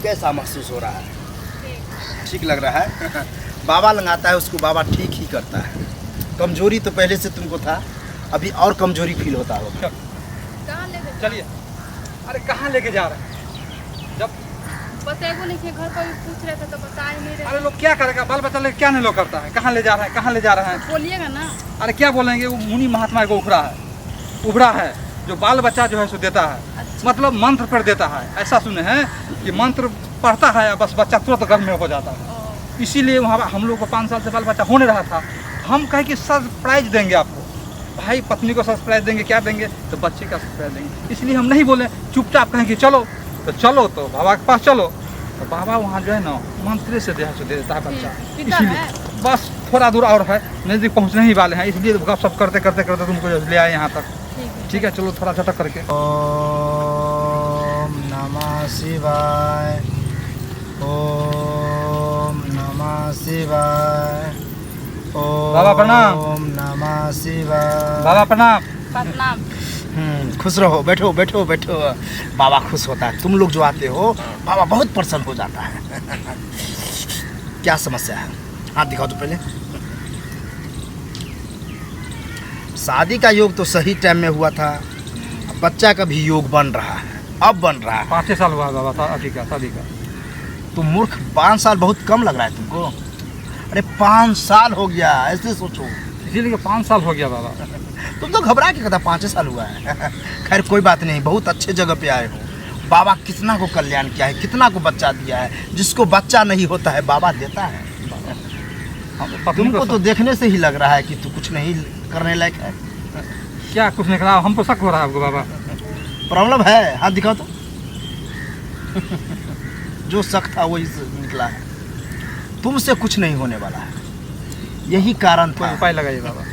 कैसा महसूस हो रहा है? ठीक लग रहा है। बाबा लगाता है उसको, बाबा ठीक ही करता है। कमजोरी तो पहले से तुमको था, अभी और कमजोरी फील होता होगा। कहाँ लेके चलिए। अरे कहाँ लेके जा रहे हैं? जब बताएगो नहीं कि घर पर भी पूछ रहे थे तो बता ही नहीं रहे। अरे लोग क्या करेगा, बाल बच्चा लेके क्या नहीं लोग करता है? कहाँ ले जा रहे हैं, कहाँ ले जा रहे हैं? बोलिएगा ना। अरे क्या बोलेंगे, वो मुनि महात्मा को उभरा है जो बाल बच्चा जो है सो देता है। अच्छा। मतलब मंत्र पर देता है। ऐसा सुने हैं कि मंत्र पढ़ता है बस बच्चा तुरंत घर में हो जाता है। इसीलिए वहाँ हम लोग को 5 साल से बाल बच्चा होने रहा था। हम कहे कि सरप्राइज देंगे आपको, भाई पत्नी को सरप्राइज देंगे, क्या देंगे तो बच्चे का सरप्राइज देंगे। इसलिए हम नहीं बोले, चुपचाप कहें कि चलो तो बाबा के पास चलो। तो बाबा वहाँ जो है ना मंत्र से दे देता है बच्चा। इसलिए बस थोड़ा दूर और है, नज़दीक पहुँचने ही वाले हैं, इसलिए गपशप करते करते करते तुमको ले आए यहाँ तक। ठीक है, चलो थोड़ा झटक करके। ओम नमः शिवाय, ओम नमः शिवाय, बाबा प्रणाम। ओम नमः शिवाय। बाबा प्रणाम। प्रणाम। खुश रहो, बैठो बैठो बैठो। बाबा खुश होता है, तुम लोग जो आते हो बाबा बहुत प्रसन्न हो जाता है। क्या समस्या है? हाथ दिखाओ तो पहले। शादी का योग तो सही टाइम में हुआ था, बच्चा का भी योग बन रहा है, अब बन रहा है। 5 साल हुआ बाबा शादी का। तुम मूर्ख, 5 साल बहुत कम लग रहा है तुमको। अरे 5 साल हो गया, ऐसे सोचो। इसीलिए 5 साल हो गया बाबा। तुम तो घबरा के कहता 5 साल हुआ है। खैर कोई बात नहीं, बहुत अच्छे जगह पे आए हो। बाबा कितना को कल्याण किया है, कितना को बच्चा दिया है। जिसको बच्चा नहीं होता है बाबा देता है। तुमको तो देखने से ही लग रहा है कि तू कुछ नहीं करने लायक है। क्या कुछ नहीं करा? हमको शक हो रहा है आपको बाबा। प्रॉब्लम है? हाथ दिखाओ तो। जो शक था वही निकला है। तुमसे कुछ नहीं होने वाला है, यही कारण कोई था। उपाय लगाइए बाबा।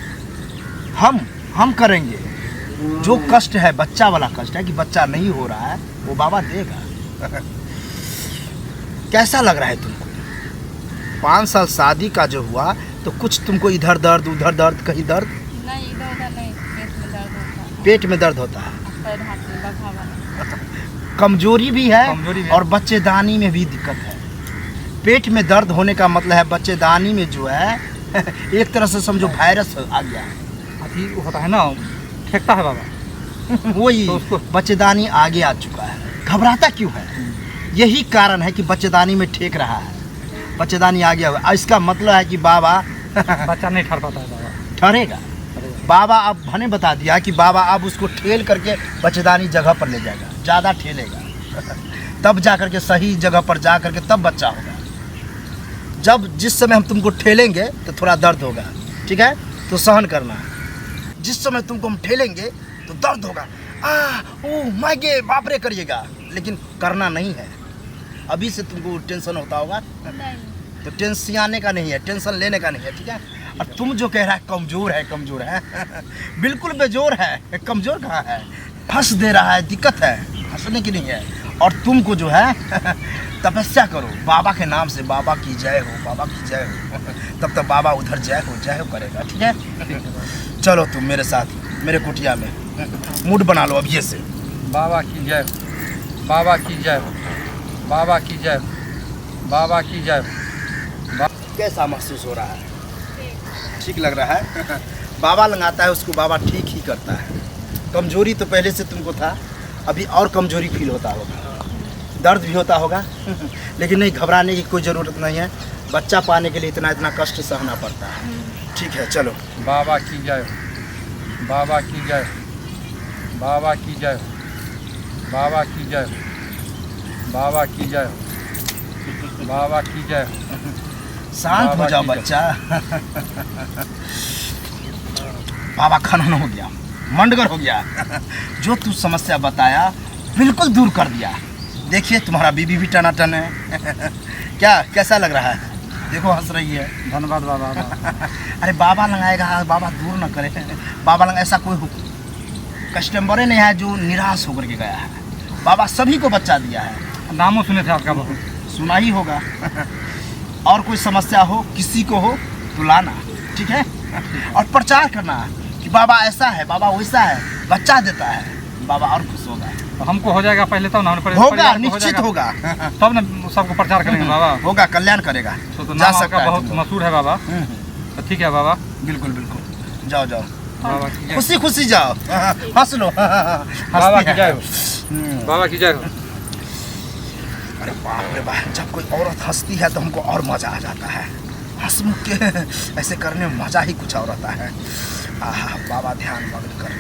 हम करेंगे। जो कष्ट है बच्चा वाला कष्ट है कि बच्चा नहीं हो रहा है, वो बाबा देगा। कैसा लग रहा है तुमको? 5 साल शादी का जो हुआ तो कुछ तुमको इधर दर्द उधर दर्द, कहीं दर्द? नहीं, इधर उधर नहीं, पेट में दर्द होता है। पेट में दर्द होता है, पैर हाथ में बंधा वाला। कमजोरी भी है, कमजोरी भी है। और बच्चेदानी में भी दिक्कत है। पेट में दर्द होने का मतलब है बच्चेदानी में जो है एक तरह से समझो वायरस आ गया है। अभी होता है ना, फेंकता है बाबा। वही तो उसको बच्चेदानी आगे आ चुका है। घबराता क्यों है? यही कारण है कि बच्चेदानी में ठेक रहा है, बच्चेदानी आ गया हुआ। इसका मतलब है कि बाबा बच्चा नहीं ठहर पाता है बाबा। ठहरेगा। बाबा अब भने बता दिया कि बाबा अब उसको ठेल करके बच्चेदानी जगह पर ले जाएगा, ज़्यादा ठेलेगा। तब जा करके सही जगह पर जा करके तब बच्चा होगा। जब जिस समय हम तुमको ठेलेंगे तो थोड़ा दर्द होगा, ठीक है, तो सहन करना। जिस समय तुमको हम ठेलेंगे तो दर्द होगा, ओ माय गे बाप रे करिएगा, लेकिन करना नहीं है। अभी से तुमको टेंशन होता होगा, नहीं, तो टेंशन आने का नहीं है, टेंशन लेने का नहीं है, ठीक है। और तुम जो कह रहा है कमज़ोर है बिल्कुल बेजोर है। कमज़ोर कहाँ है? हंस दे रहा है, दिक्कत है, हंसने की नहीं है। और तुमको जो है तपस्या करो बाबा के नाम से, बाबा की जय हो, बाबा की जय हो। तब तक बाबा उधर जय हो करेगा, ठीक है। चलो तुम मेरे साथ मेरे कुटिया में मूड बना लो अभी से। बाबा की जय, बाबा की जय, बाबा की जय, बाबा की जय। कैसा महसूस हो रहा है? ठीक लग रहा है। बाबा लगाता है उसको, बाबा ठीक ही करता है। कमजोरी तो पहले से तुमको था, अभी और कमजोरी फील होता होगा, दर्द भी होता होगा। लेकिन नहीं, घबराने की कोई ज़रूरत नहीं है। बच्चा पाने के लिए इतना कष्ट सहना पड़ता है। ठीक है, चलो। बाबा की जय, बाबा की जय, बाबा की जय, बाबा की जय, बाबा की जय, बाबा की जय। शांत हो जाओ बच्चा। बाबा खनन हो गया, मंडगर हो गया। जो तू समस्या बताया बिल्कुल दूर कर दिया। देखिए तुम्हारा बीबी भी टनाटन है। क्या कैसा लग रहा है? देखो हंस रही है। धन्यवाद बाबा। अरे बाबा लगाएगा, बाबा दूर न करे। बाबा लगा ऐसा कोई कस्टमर नहीं है जो निराश होकर के गया है। बाबा सभी को बच्चा दिया है। नामों सुने थे आपका बहुत, सुना ही होगा। और कोई समस्या हो किसी को हो तो लाना, ठीक है। और प्रचार करना कि बाबा ऐसा है, बाबा वैसा है, बच्चा देता है, बाबा और खुश होगा। हमको हो जाएगा पहले तब ना, हमने होगा, परिवार को हो निश्चित जाएगा, होगा। तब ना सबको प्रचार करेंगे बाबा। होगा, कल्याण करेगा। तो जा नाम सकता आपका है बहुत तुम लोग। मशहूर है बाबा। तो ठीक है बाबा, बिल्कुल बिल्कुल, जाओ जाओ, बाबा की जय। खुशी खुशी जाओ, हंस लो। बाबा की जय हो, बाबा की जय हो। अरे बाप रे बाप, जब कोई औरत हंसती है तो हमको और मजा आ जाता है। हंसमुख के ऐसे करने में मजा ही कुछ और होता है। आहा, बाबा ध्यान मग्न करता है।